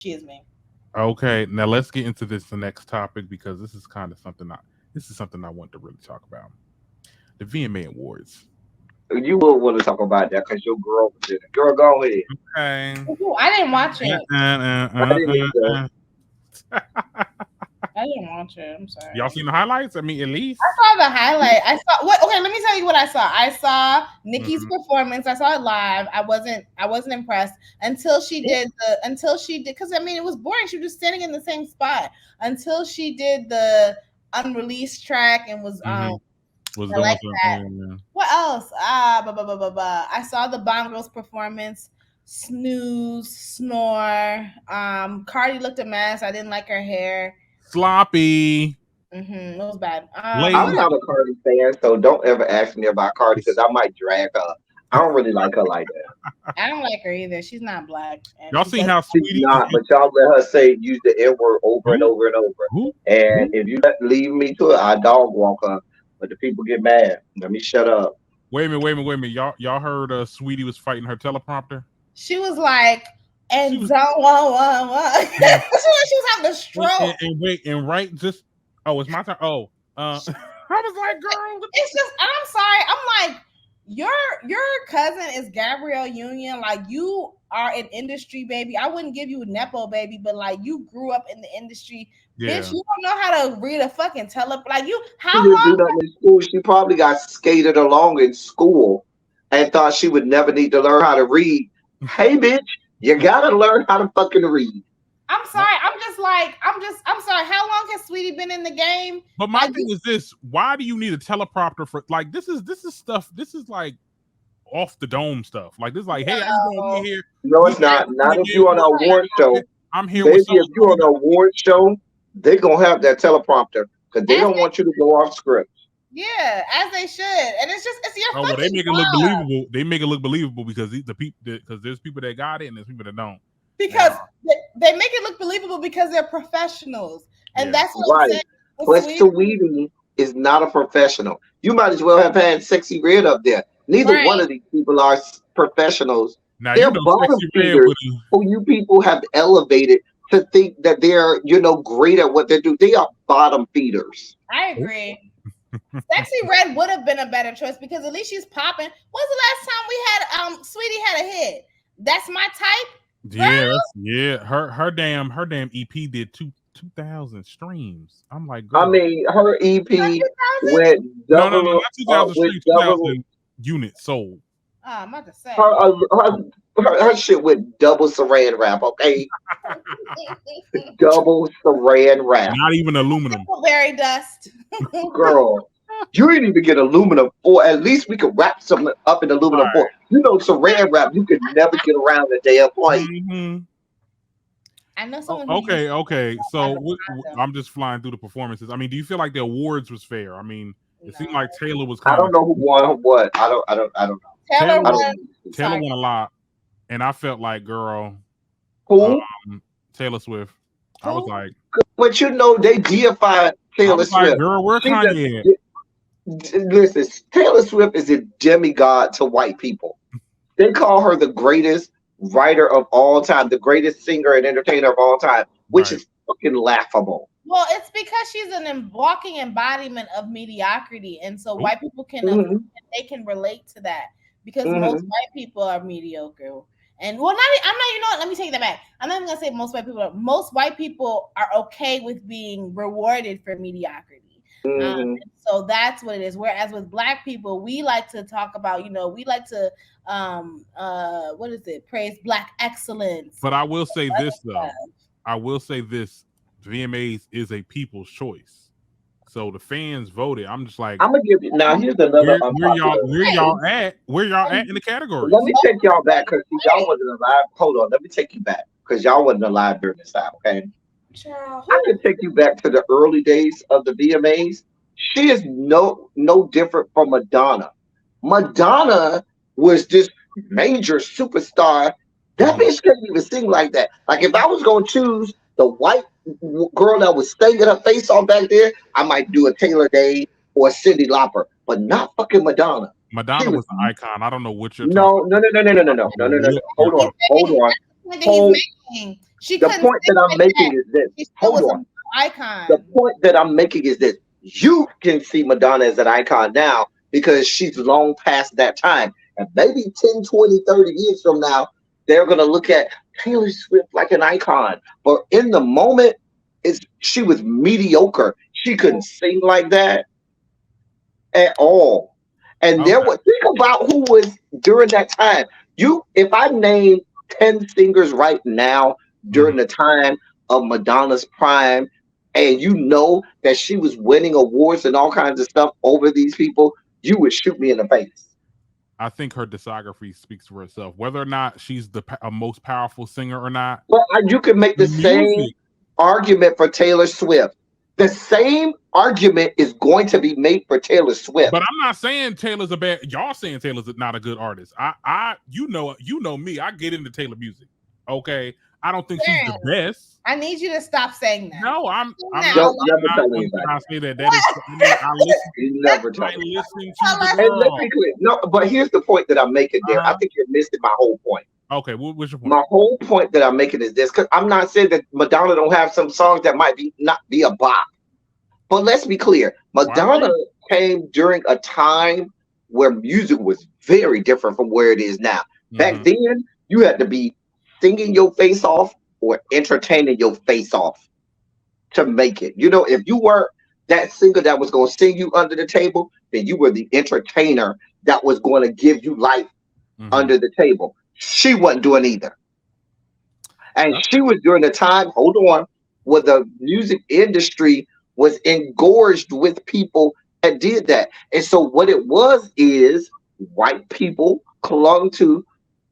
She is me. Okay, now let's get into the next topic because this is something I want to really talk about. The VMA Awards. You will want to talk about that because your girl was in it. Girl, go ahead. Okay. Ooh, I didn't watch Uh, it. uh, I uh, didn't uh, either. uh. I didn't watch it. I'm Y'all sorry. seen the highlights? I mean, at least. I saw the highlight. I saw what? Okay, let me tell you what I saw. I saw Nikki's Mhm. performance. I saw it live. I wasn't impressed until she did because I mean it was boring. She was just standing in the same spot until she did the unreleased track and was Was I doing like something. that. Yeah. What else? Ah, blah, blah, blah, blah, blah. I saw the Bomb Girls performance. Snooze, snore. Cardi looked a mess. I didn't like her hair. Sloppy. It was bad. I'm What Lazy. not a Cardi fan, so don't ever ask me about Cardi because I might drag her. I don't really like her like that. I don't like her either. She's not black, and Y'all she seen does. how She's Sweetie not, but y'all let her say use the N word over and who over and over. who And who? if you leave me to it, I dog walk her. But the people get mad. Let me shut up. Wait a minute. Y'all heard Sweetie was fighting her teleprompter? She was like, She and was don't want. She and, was having a stroke. and wait and right just it's my turn. I was like, girl, what It's just, I'm sorry. I'm like, your cousin is Gabrielle Union. Like you are an industry baby. I wouldn't give you a nepo baby, but like you grew up in the industry, bitch. yeah. You don't know how to read a fucking like you. She How didn't do long? nothing in school. She probably got skated along in school and thought she would never need to learn how to read. Hey, bitch, you gotta learn how to fucking read. I'm sorry. I'm sorry. How long has Sweetie been in the game? But my Like thing is this: why do you need a teleprompter for like this is stuff? This is like off the dome stuff. Like this, is like, hey, how you doing? We no. here. No, We it's not. in Not the if game you're on an with award show. I'm here with Baby, so if and so. you're We on an award show, they're gonna have that teleprompter because they As don't want you to go off script. Yeah, as they should. And it's your oh well, they fucking make it look job. believable. They make it look believable because the people because there's people that got it and there's people that don't. Because Now, they make it look believable because they're professionals. And yeah. that's what I'm Right. saying with But Sweetie. Saweetie is not a professional. You might as well have had Sexy Red up there. Neither Right. one of these people are professionals. Now you They're know, bottom Sexy Red feeders would have. who you people have elevated to think that they're, great at what they do. They are bottom feeders. I agree. Sexy Red would have been a better choice because at least she's popping. When's the last time we had Sweetie had a hit? That's my type, Yeah, girl. her damn EP did 2,000 streams. I'm like, I girl, mean, her EP 100,000? went no, double, not 2,000 with streams, double 2,000 units sold. Oh, I'm about to her, say. her, her shit with double saran wrap, okay? Double saran wrap. Not even aluminum. Berry dust. Girl, you didn't even get aluminum foil. At least we could wrap something up in aluminum foil. Right. Saran wrap, you could never get around the damn plate. hmm I know Oh, someone who used okay. as So a condom. I'm just flying through the performances. I mean, do you feel like the awards was fair? I mean, it seemed like No. Taylor was I kind don't of know who won what. I don't know. Taylor Taylor I won, was don't know. Taylor sorry. won a lot, and I felt like, girl, Who? Taylor Swift. I was Who? like, But they deified Taylor Swift. girl, where She's a Kanye at? listen. Taylor Swift is a demigod to white people. They call her the greatest writer of all time, the greatest singer and entertainer of all time, which Right. is fucking laughable. Well, it's because she's an walking embodiment of mediocrity, and so Oh, white people Hmm. they can relate to that because most Hmm. white people are mediocre. And well, not I'm not. You know what? Let me take that back. I'm not even gonna say most white people. Most white people are okay with being rewarded for mediocrity. Hmm. So that's what it is. Whereas with black people, we like to talk about, we like to what is it? Praise black excellence. but I will say this though. stuff. I will say this: VMAs is a people's choice, so the fans voted. I'm just like, I'm gonna give you now. Here's another unpopular. where y'all at in the Let categories? me take y'all back because y'all wasn't alive. Hold on, let me take you back because y'all wasn't alive during this time. Okay, Child, I who? can take you back to the early days of the VMAs. She is no different from Madonna. Madonna was this major superstar. That Mhm. bitch couldn't even sing like that. Like if I was gonna choose the white girl that was singing her face off back there, I might do a Taylor Day or a Cyndi Lauper, but not fucking Madonna. She Madonna was was the icon. I don't know what you're talking no, no, no, no, no, no, no, no, about. no, no, no, no. What you're Hold on, talking hold on. That he's making. She The couldn't point sing that I'm like making that. is this. She still Hold was on. an icon. The point that I'm making is this. You can see Madonna as an icon now because she's long past that time. And maybe 10, 20, 30 years from now, they're going to look at Taylor Swift like an icon. But in the moment, she was mediocre. She couldn't sing like that at all. And there Okay. was, think about who was during that time. If I name 10 singers right now during the time of Madonna's prime, and you know that she was winning awards and all kinds of stuff over these people, you would shoot me in the face. I think her discography speaks for herself. Whether or not she's the most powerful singer or not, But you can make the the same music. argument for Taylor Swift. The same argument is going to be made for Taylor Swift. But I'm not saying Taylor's a bad. Y'all saying Taylor's not a good artist. You know me. I get into Taylor music. Okay, I don't think she's the best. I need you to stop saying that. No, I'm Don't not. never tell When anybody. I say that, that is. I listen. You never tell I anybody. listen to the And let's girl. be clear. No, but here's the point that I'm making there. I think you're missing my whole point. Okay, what's your point? My whole point that I'm making is this, because I'm not saying that Madonna don't have some songs that might not be a bop. But let's be clear. Madonna came during a time where music was very different from where it is now. Back then, you had to be singing your face off or entertaining your face off to make it. You know, if you weren't that singer that was going to sing you under the table, then you were the entertainer that was going to give you life under the table. She wasn't doing either. And she was during the time, hold on, where the music industry was engorged with people that did that. And so what it was is white people clung to,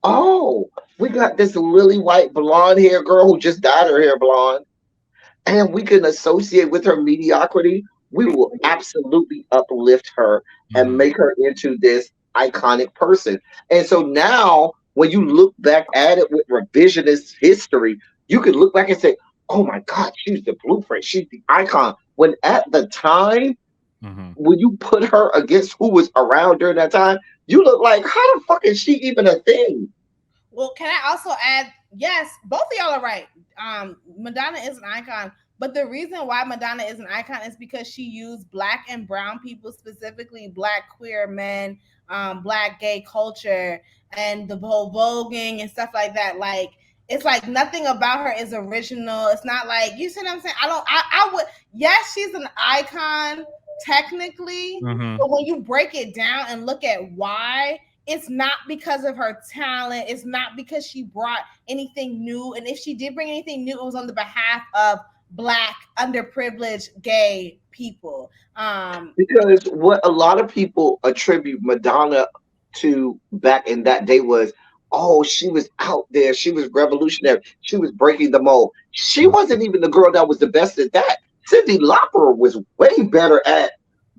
oh, we got this lily white blonde hair girl who just dyed her hair blonde, and we can associate with her mediocrity. We will absolutely uplift her and make her into this iconic person. And so now when you look back at it with revisionist history, you can look back and say, oh my God, she's the blueprint. She's the icon. When at the time, when you put her against who was around during that time, you look like, how the fuck is she even a thing? Well, can I also add, yes, both of y'all are right. Madonna is an icon, but the reason why Madonna is an icon is because she used Black and brown people, specifically Black queer men, Black gay culture, and the whole voguing and stuff like that. Like, it's like nothing about her is original. It's not like, you see what I'm saying? I would, yes, she's an icon technically, but when you break it down and look at why, it's not because of her talent. It's not because she brought anything new. And if she did bring anything new, it was on the behalf of Black, underprivileged, gay people. Because what a lot of people attribute Madonna to back in that day was, oh, she was out there. She was revolutionary. She was breaking the mold. She wasn't even the girl that was the best at that. Cyndi Lauper was way better at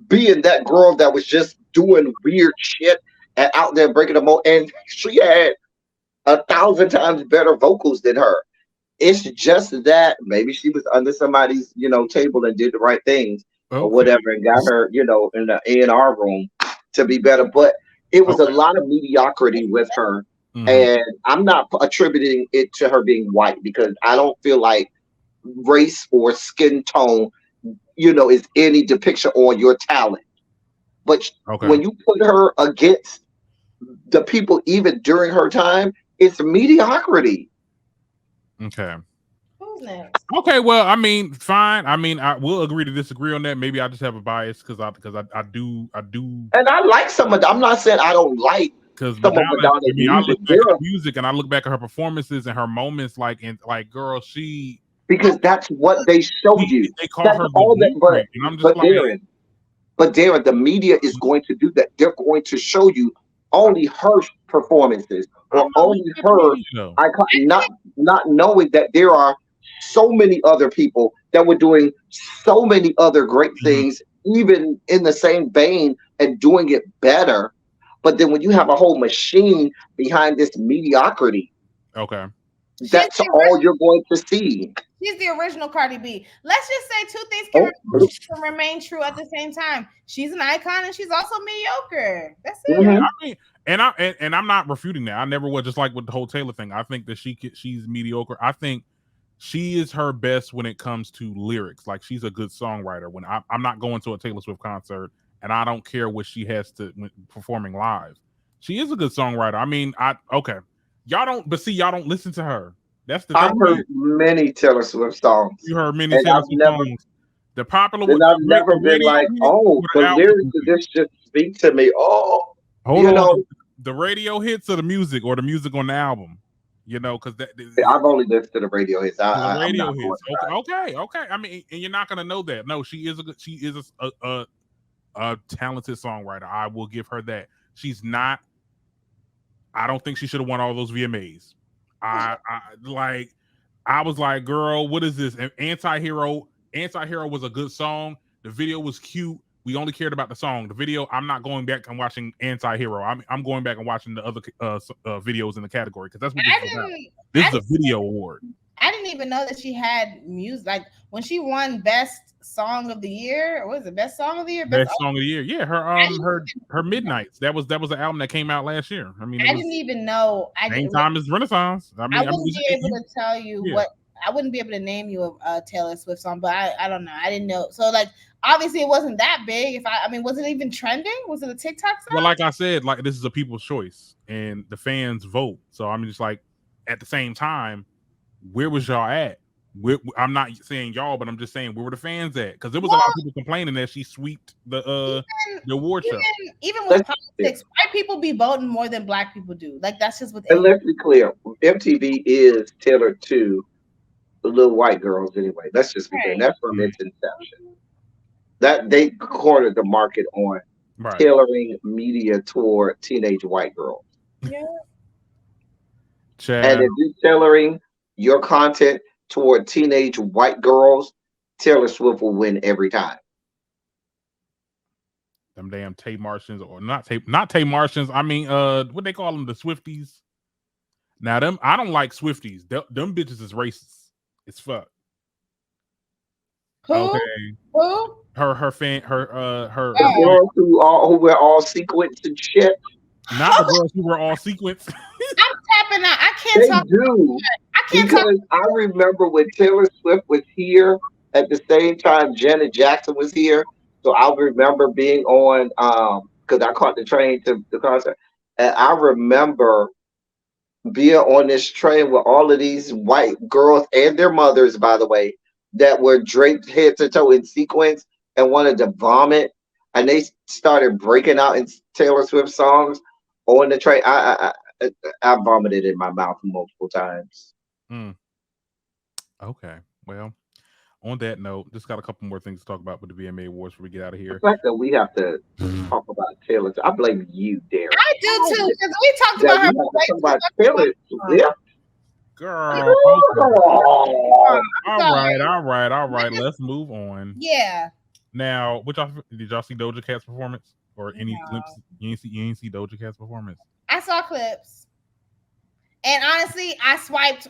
being that girl that was just doing weird shit and out there breaking the mold. And she had 1,000 times better vocals than her. It's just that maybe she was under somebody's, table and did the right things or whatever and got her, in the A&R room to be better. But it was a lot of mediocrity with her. And I'm not attributing it to her being white because I don't feel like race or skin tone, is any depiction on your talent. But when you put her against the people even during her time, it's mediocrity. Okay. Who's next? Okay, well, I mean, fine. I mean, I will agree to disagree on that. Maybe I just have a bias because I do. And I like some of. I'm not saying I don't like some of Madonna's music. I look back at her music and I look back at her performances and her moments, girl, she because that's what they show you. They call that's her all that. And I'm just Darren, the media is going to do that. They're going to show you only her performances or only her icon, not knowing that there are so many other people that were doing so many other great things, even in the same vein and doing it better. But then when you have a whole machine behind this mediocrity. Okay. That's all you're going to see. She's the original Cardi B. Let's just say two things can remain true at the same time. She's an icon and she's also mediocre. That's it. I mean, and I'm not refuting that. I never would. Just like with the whole Taylor thing, I think that she's mediocre. I think she is her best when it comes to lyrics. Like she's a good songwriter. When I'm not going to a Taylor Swift concert, and I don't care what she has to when performing live. She is a good songwriter. I mean, y'all don't listen to her. That's the thing. I've heard many Taylor Swift songs. You heard many Taylor Swift songs. The popular ones. I've never been like, oh, the lyrics of this just speak to me. Oh, hold on. The radio hits or the music on the album. You know, because I've only listened to the radio hits. The radio hits. Okay. I mean, and you're not gonna know that. No, she is a talented songwriter. I will give her that. She's not. I don't think she should have won all those VMAs. I was like, girl, what is this? Anti-Hero was a good song. The video was cute. We only cared about the song. The video, I'm not going back and watching Anti-Hero. I'm going back and watching the other videos in the category because that's what this is about. This is a video award. I didn't even know that she had music. Like when she won Best Song of the Year, what was it? Best Song of the Year? Best Song of the Year. Yeah, her Midnights. That was the album that came out last year. I mean, I didn't even know. Same time as Renaissance. I wouldn't be able to tell you what. I wouldn't be able to name you a Taylor Swift song, but I don't know. I didn't know. So like, obviously, it wasn't that big. Was it even trending? Was it a TikTok song? Well, like I said, like this is a people's choice, and the fans vote. So I'm just like, at the same time, where was y'all at? I'm not saying y'all, but I'm just saying where were the fans at? Because there was a lot of people complaining that she sweeped the award show. Even with politics, white people be voting more than black people do. Like that's just what. And let's be clear, MTV is tailored to the little white girls anyway. Let's just be clear. That's from its inception. That they cornered the market on tailoring media toward teenage white girls. Yeah. And if you're tailoring your content toward teenage white girls, Taylor Swift will win every time. Them damn Tay Martians, or not Tay Martians. I mean, what they call them, the Swifties. Now them, I don't like Swifties. Them bitches is racist. It's fuck. Who? Okay. Who? Her the girls who wear all sequins and shit. Not the girls who were all sequins. I'm tapping out. I can't talk. Because I remember when Taylor Swift was here at the same time Janet Jackson was here. So I remember being on because I caught the train to the concert, and I remember being on this train with all of these white girls and their mothers, by the way, that were draped head to toe in sequins and wanted to vomit, and they started breaking out in Taylor Swift songs on the train. I vomited in my mouth multiple times. Okay, well, on that note, just got a couple more things to talk about with the VMA Awards before we get out of here. The fact that we have to talk about Taylor, I blame you, Darren. I do too, because we talked about her. Talk about Taylor. Yeah. Girl. Okay. All right. Let's move on. Yeah. Now, did y'all see Doja Cat's performance or any clips? You ain't see Doja Cat's performance? I saw clips, and honestly, I swiped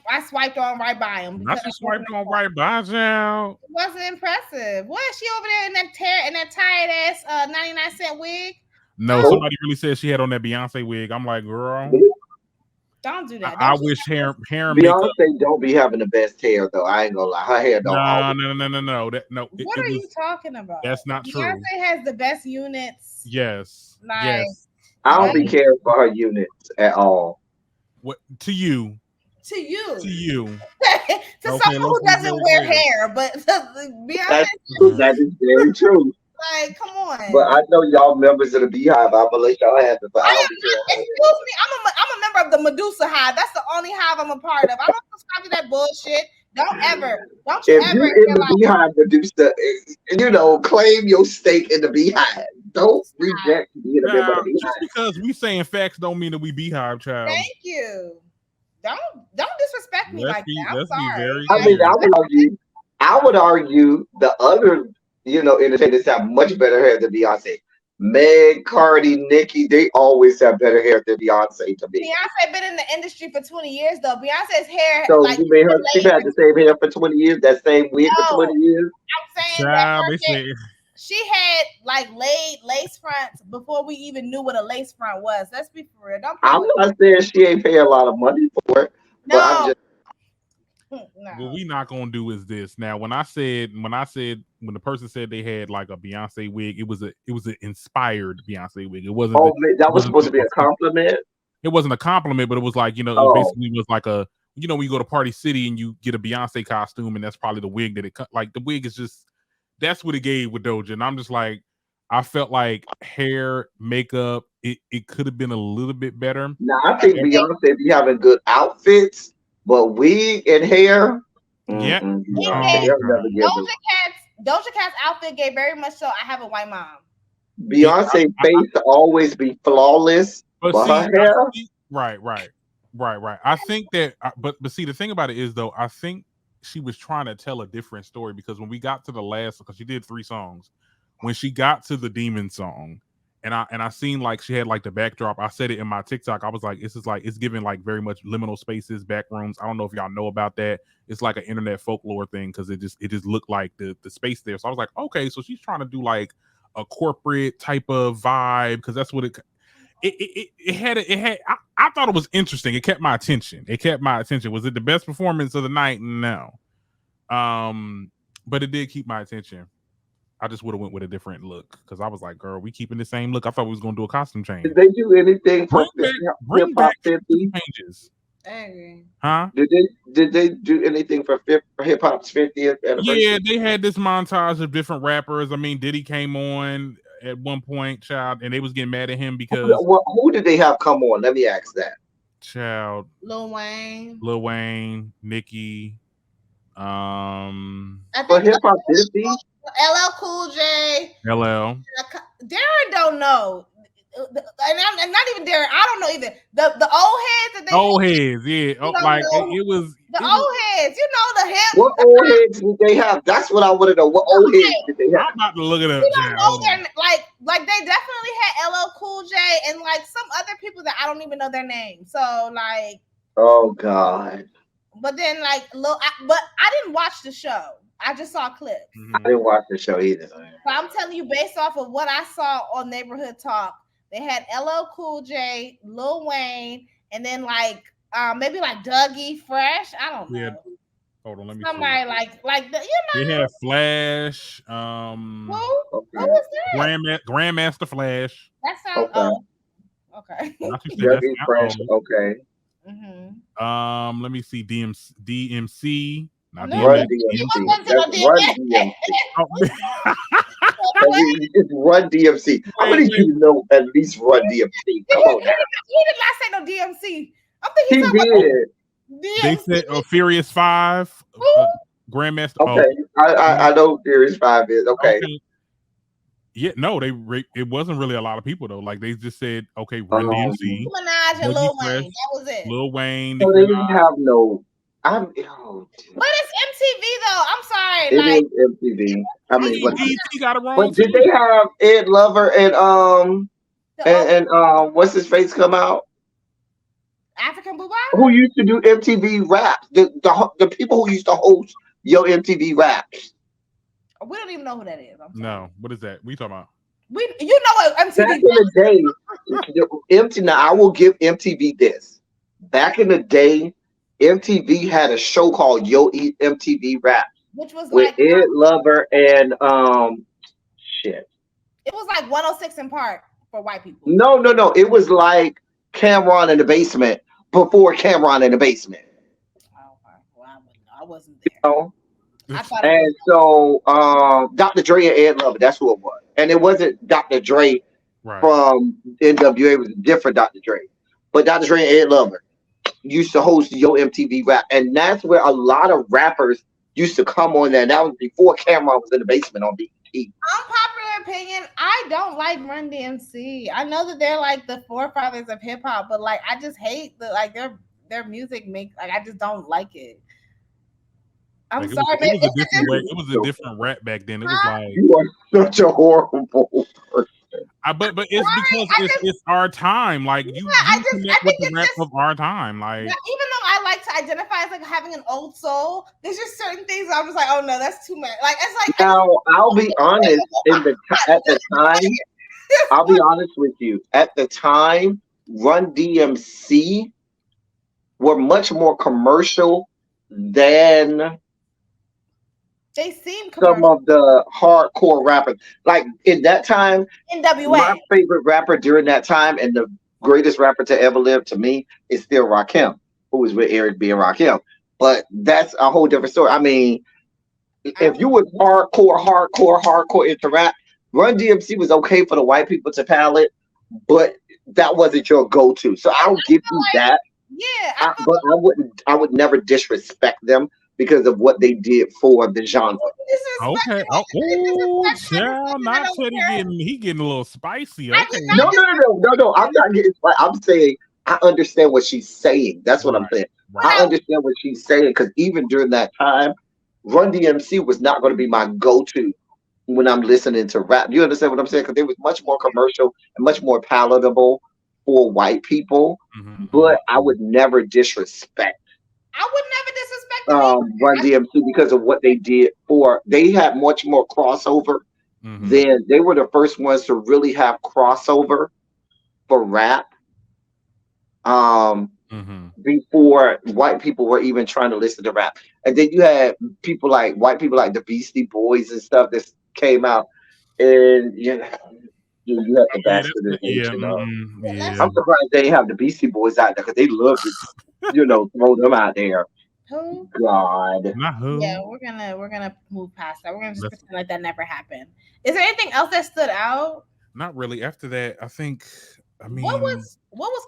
on right by him. I just swiped on right by you. It wasn't impressive. What is she over there in that tired ass 99-cent wig? No, somebody really said she had on that Beyonce wig. I'm like, girl. Don't do that. I wish hair Beyonce don't be having the best hair though. I ain't gonna lie. Her hair don't. No. What are you talking about? That's not true. Beyonce has the best units. Yes. Like, yes. I don't be caring for her units at all. What to you? To you. To someone who doesn't wear hair, but Beyonce. That is very true. Like, come on. But I know y'all members of the Beehive. I'm gonna let y'all have it. But excuse me, I'm a member of the Medusa Hive. That's the only hive I'm a part of. I don't subscribe to that bullshit. Don't you if ever you're in the Beehive, Medusa, claim your stake in the Beehive. Don't reject being a member of the Beehive. Just because we saying facts don't mean that we Beehive, child. Thank you. Don't disrespect me like that. I'm sorry. I would argue the other entertainers have much better hair than Beyonce. Meg, Cardi, Nicki, they always have better hair than Beyonce to me. Beyonce been in the industry for 20 years though. Beyonce's hair So like you made her, she had layers. the same hair for 20 years, that same wig for No, 20 years. I'm saying that Child, her they hair, said she had like laid lace fronts before we even knew what a lace front was. Let's be for real. Don't play I'm with not saying she ain't paying a lot of money for it, but I'm no. just what No. we not gonna do is this. Now, when the person said they had like a Beyonce wig, it was an inspired Beyonce wig. It wasn't. oh man, that It was wasn't. supposed to be a compliment. It wasn't a compliment, but it was like, it Oh, basically was like a, when you go to Party City and you get a Beyonce costume, and that's probably the wig that like the wig is just, that's what it gave with Doja. And I'm just like, I felt like hair, makeup, it could have been a little bit better. now I think And Beyonce be having good outfits, but wig and hair, yeah, He no, gave oh they'll god, never give it. Doja Cat's outfit gave very much so I have a white mom. yeah. Beyonce face to always be flawless, But but see, her hair, right. I think that, but see, the thing about it is though, I think she was trying to tell a different story, because when we got to the last, because she did 3 songs, when she got to the demon song, and I seen like she had like the backdrop. I said it in my TikTok. I was like, this is like, it's giving like very much liminal spaces, back rooms. I don't know if y'all know about that. It's like an internet folklore thing, because it just looked like the space there. So I was like, okay, so she's trying to do like a corporate type of vibe, because that's what it had. I thought it was interesting. It kept my attention. Was it the best performance of the night? No. But it did keep my attention. I just would have went with a different look, because I was like, girl, we keeping the same look. I thought we was gonna do a costume change. did they do anything for Bring Hip Hop back 50? changes. I agree. Huh? Did they do anything for Hip Hop's 50th anniversary? Yeah, they had this montage of different rappers. I mean, Diddy came on at one point, child, and they was getting mad at him because, Who did they have come on? Let me ask that. child, Lil Wayne. Lil Wayne, Nicki, I For think Hip Hop 50? LL Cool J. LL. Darren don't know. And not even Darren. I don't know either. The old heads that they Old heads, yeah. don't Like know. it was The old heads, the hip. What old heads did they have? That's what I want to know. What old heads did they have? I'm about to look it up, You don't child. know Hold their on. like they definitely had LL Cool J and like some other people that I don't even know their names. So like, Oh God, but then like but I didn't watch the show. I just saw clips. I didn't watch the show either. So I'm telling you, based off of what I saw on Neighborhood Talk, they had LL Cool J, Lil Wayne, and then like maybe like Dougie Fresh. I don't know. Yeah. Hold on, let me Somebody like the, see. They had Flash, who? Okay. Who was that? Grandmaster Flash. That sounds okay. Not you said that Dougie sound Fresh. old. Okay. Mm-hmm. Let me see. DMC. Not No. Run DMX. DMC. That's Run DMC. Oh, It's Run DMC. How many people know at least Run DMC? Come on now. He did not say no DMC. I'm thinking He he's talking did. about they DMC. said Furious 5. Grandmaster. Okay. I know Series 5 is. Okay. Yeah, no, it wasn't really a lot of people though. Like they just said, okay, Run DMC, Nicki Minaj and Dougie Lil Fresh, Wayne. That was it. Lil Wayne. So they didn't have no. But it's MTV though. I'm sorry. It Like is MTV. I mean, BET got it wrong but did too. they have Ed Lover and what's his face come out? African Booba? Who used to do MTV Raps? The people who used to host Yo MTV Raps. We don't even know who that is. I'm sorry. No, what is that? What are you talking about? You know what MTV Back in the day, now I will give MTV this. Back in the day, MTV had a show called Yo MTV Raps which was with like Ed Lover and shit. it was like 106 in Park for white people. No. It was like Cameron in the Basement before Cameron in the Basement. Oh, well, I wasn't there. Oh. I thought And so Dr. Dre and Ed Lover, that's who it was. And it wasn't Dr. Dre from NWA, it was a different Dr. Dre. But Dr. Dre and Ed Lover used to host Yo MTV Rap. And that's where a lot of rappers used to come on there. And that was before Cameron was in the basement on BET. Unpopular opinion, I don't like Run DMC. I know that they're like the forefathers of hip hop, but like I just hate their music makes like I just don't like it. I'm like, sorry, it was a different rap back then. It was like you are such a horrible person. But it's because it's our time. Like you connect with the rap of our time. Like even though I like to identify as like having an old soul, there's just certain things I'm just like, oh no, that's too much. Like it's like now I'll be honest. At the time, I'll be honest with you. At the time, Run DMC were much more commercial than they seem some of the hardcore rappers. Like in that time, NWA. my favorite rapper during that time and the greatest rapper to ever live to me is still Rakim, who was with Eric B. and Rakim. But that's a whole different story. I mean, if you was hardcore into rap, Run DMC was okay for the white people to palette, but that wasn't your go-to. So I'll give you that. Yeah, But I would never disrespect them because of what they did for the genre. Okay. Oh, child, not Teddy getting a little spicy. Okay. No. I'm not getting. I'm saying I understand what she's saying. That's what I'm saying. Right. I understand what she's saying because even during that time, Run DMC was not going to be my go-to when I'm listening to rap. You understand what I'm saying? Because it was much more commercial and much more palatable for white people. Mm-hmm. But I would never disrespect. Run DMC because of what they did for. They had much more crossover. Then they were the first ones to really have crossover for rap. Before white people were even trying to listen to rap, and then you had white people like the Beastie Boys and stuff that came out, and you have the bastardization. I'm surprised they didn't have the Beastie Boys out there because they love to, throw them out there. Who? God. Not who. Yeah, we're gonna move past that. We're gonna just pretend like that never happened. Is there anything else that stood out? Not really. After that, I think. I mean, what was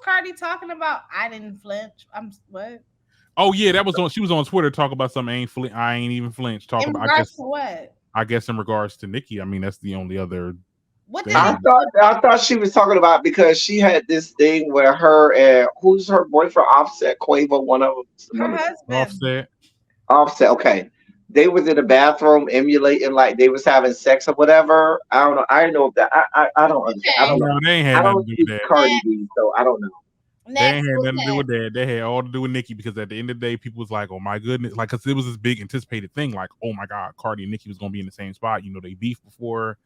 Cardi talking about? I didn't flinch. What? Oh yeah, that was on. She was on Twitter talking about something. I ain't even flinch. Talking about. I guess to what? I guess in regards to Nicki. I mean, that's the only other. I thought she was talking about because she had this thing where her and who's her boyfriend Offset Quavo, one of them. Her husband. Offset. Okay. They was in the bathroom emulating like they was having sex or whatever. I don't know. I didn't know if that. I don't understand. I don't know. They ain't had nothing to do with that. Cardi B, so I don't know. They ain't had nothing to do with that. They had all to do with Nicki because at the end of the day, people was like, "Oh my goodness!" Like, because it was this big anticipated thing. Like, "Oh my God, Cardi and Nicki was gonna be in the same spot." They beefed before,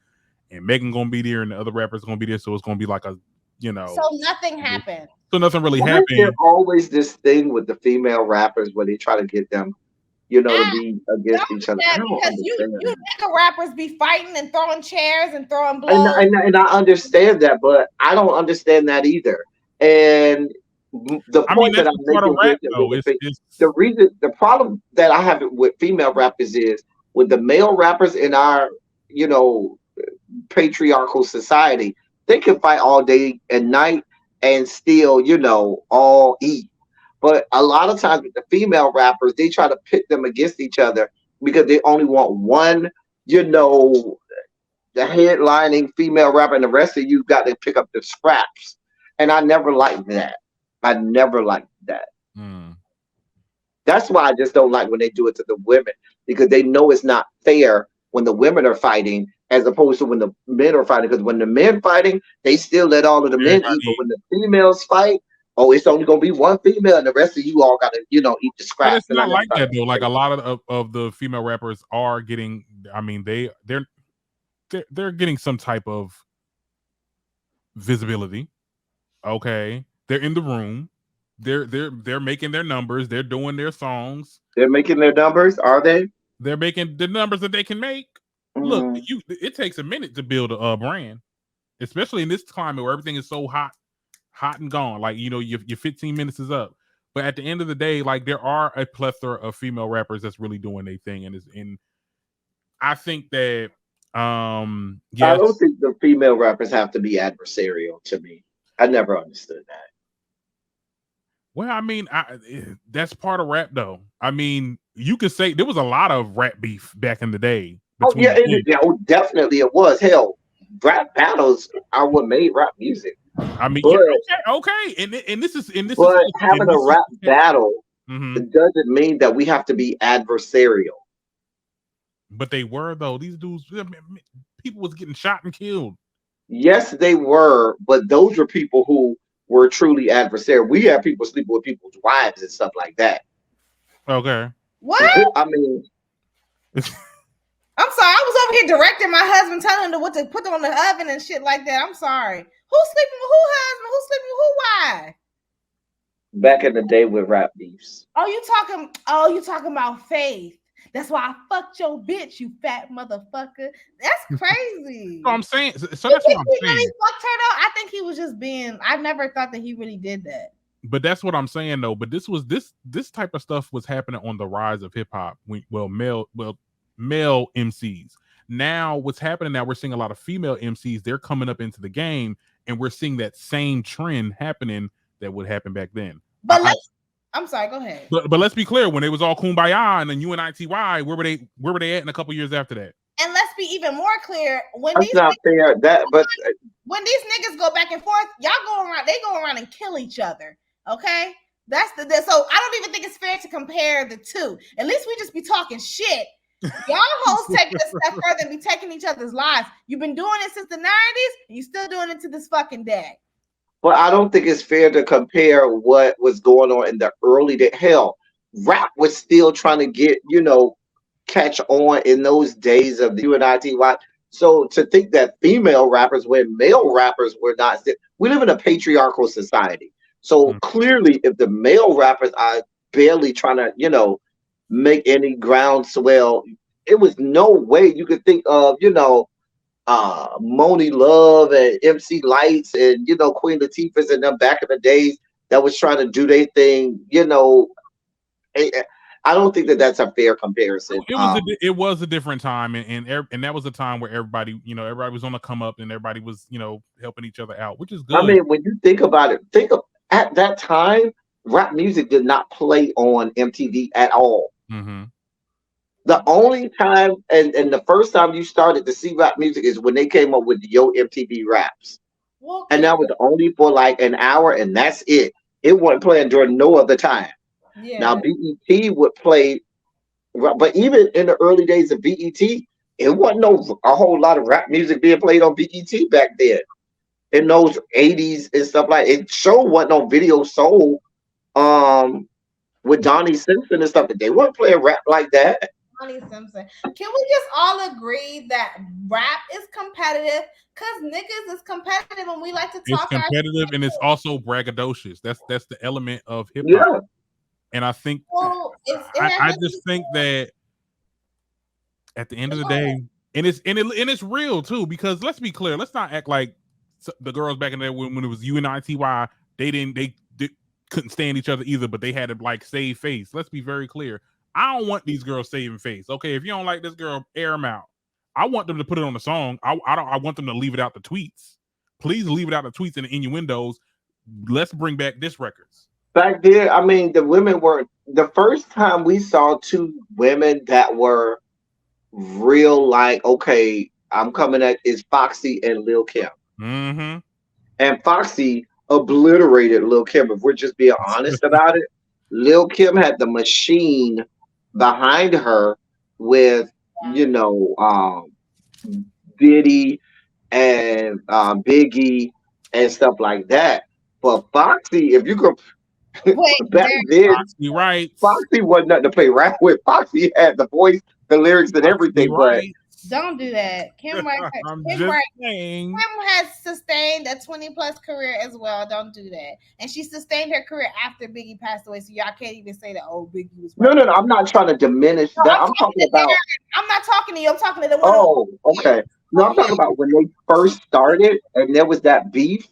and Megan gonna be there, and the other rappers gonna be there. So it's gonna be like a, So nothing happened. So nothing really happened. There's always this thing with the female rappers where they try to get them. To be against each other. Because you nigga rappers be fighting and throwing chairs and throwing blows. And I understand that, but I don't understand that either. And the point that I'm making the problem that I have with female rappers is with the male rappers in our, patriarchal society, they can fight all day and night and still, all eat. But a lot of times with the female rappers, they try to pit them against each other because they only want one, the headlining female rapper, and the rest of you got to pick up the scraps. And I never liked that. That's why I just don't like when they do it to the women, because they know it's not fair when the women are fighting as opposed to when the men are fighting. Because when the men fighting, they still let all of the men eat. But when the females fight, it's only gonna be one female, and the rest of you all gotta, eat the scraps. But it's not like that though. Like a lot of the female rappers are getting. I mean, they're getting some type of visibility. Okay, they're in the room. They're making their numbers. They're doing their songs. They're making their numbers. Are they? They're making the numbers that they can make. Look, it takes a minute to build a brand, especially in this climate where everything is so hot and gone. Like, your 15 minutes is up. But at the end of the day, like, there are a plethora of female rappers that's really doing their thing, and I think that I don't think the female rappers have to be adversarial to me. I never understood that. Well, I mean, that's part of rap, though. I mean, you could say there was a lot of rap beef back in the day. Definitely it was. Hell, rap battles are what made rap music. I mean, okay, and this is having a rap battle doesn't mean that we have to be adversarial. But they were though. These dudes, people was getting shot and killed. Yes, they were, but those were people who were truly adversarial. We had people sleeping with people's wives and stuff like that. Okay. What? I mean, I'm sorry. I was over here directing my husband, telling him what to put on the oven and shit like that. I'm sorry. Who's sleeping with who husband? Who's sleeping with who wife? back in the day with rap beefs. Oh, you talking about Faith. That's why I fucked your bitch, you fat motherfucker. That's crazy. So I'm saying, so You that's think what I'm he saying. really fucked her though? I think he was just being. I never thought that he really did that. But that's what I'm saying though. But this type of stuff was happening on the rise of hip hop. Male MCs. Now what's happening now? We're seeing a lot of female MCs. They're coming up into the game, and we're seeing that same trend happening that would happen back then. But I'm sorry. Go ahead. But let's be clear. When it was all Kumbaya and then UNITY, where were they at in a couple years after that? And let's be even more clear. That's not fair. When these niggas go back and forth, y'all they go around and kill each other. Okay, so I don't even think it's fair to compare the two. At least we just be talking shit. Y'all hoes take it a step further and be taking each other's lives. You've been doing it since the 90s, and you're still doing it to this fucking day. But I don't think it's fair to compare what was going on in the early days. Hell, rap was still trying to get, catch on in those days of the UNITY. So to think that female rappers, when male rappers were not, we live in a patriarchal society. So clearly, if the male rappers are barely trying to, make any groundswell, it was no way you could think of, Moni Love and MC Lights and Queen Latifah's and them back in the days that was trying to do their thing. I don't think that that's a fair comparison. It was a different time, and that was a time where everybody was on the come up and everybody was helping each other out, which is good. I mean, when you think about it, at that time, rap music did not play on MTV at all. Mm-hmm. The only time and the first time you started to see rap music is when they came up with the Yo MTV Raps. Well, and that was only for like an hour, and that's it. It wasn't playing during no other time. Yeah. Now BET would play, but even in the early days of BET, it wasn't a whole lot of rap music being played on BET back then. In those 80s and stuff like it, show wasn't on Video Soul, with Donnie Simpson and stuff. They weren't playing rap like that. Donnie Simpson. Can we just all agree that rap is competitive? Because niggas is competitive and we like to talk. It's competitive and it's also braggadocious. That's the element of hip hop. Yeah. And I think I just think that at the end of the day, and it's real too, because let's be clear, let's not act like the girls back in there when it was UNITY, they couldn't stand each other either, but they had to like save face. Let's be very clear. I don't want these girls saving face. Okay, if you don't like this girl, air them out. I want them to put it on the song. I want them to leave it out the tweets. Please leave it out the tweets and the innuendos. Let's bring back diss records. Back there, I mean, the women were the first time we saw two women that were real. Like, okay, I'm coming at is Foxy and Lil Kim. Mm-hmm. And Foxy obliterated Lil Kim. If we're just being honest about it, Lil Kim had the machine behind her with Diddy and Biggie and stuff like that. But Foxy, if you could back then, Foxy, right? Foxy wasn't nothing to play rap with. Foxy had the voice, the lyrics, and everything. Right. But don't do that. Kim has sustained a 20+ career as well. Don't do that. And she sustained her career after Biggie passed away. So y'all can't even say that, oh, Biggie was right. No. I'm not trying to diminish that. I'm talking about. I'm not talking to you. I'm talking to the one. Oh, okay. No, I'm talking about when they first started and there was that beef.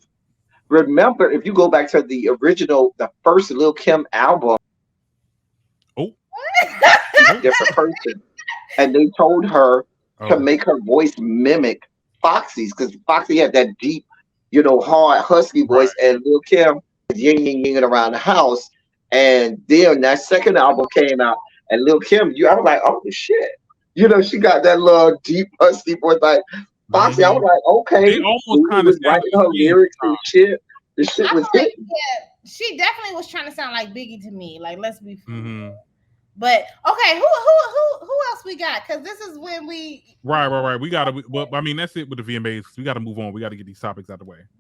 Remember, if you go back to the first Lil Kim album, different person, and they told her to make her voice mimic Foxy's, because Foxy had that deep, hard, husky voice, and Lil Kim was ying around the house. And then that second album came out, and Lil Kim, I was like, oh shit, she got that little deep, husky voice like Foxy. I was like, okay, they almost kind of writing her lyrics and shit. The shit was like, yeah, she definitely was trying to sound like Biggie to me. Like, let's be. Mm-hmm. But okay, who else we got? Because this is when we Right. We gotta. Well, I mean, that's it with the VMAs. We got to move on. We got to get these topics out of the way.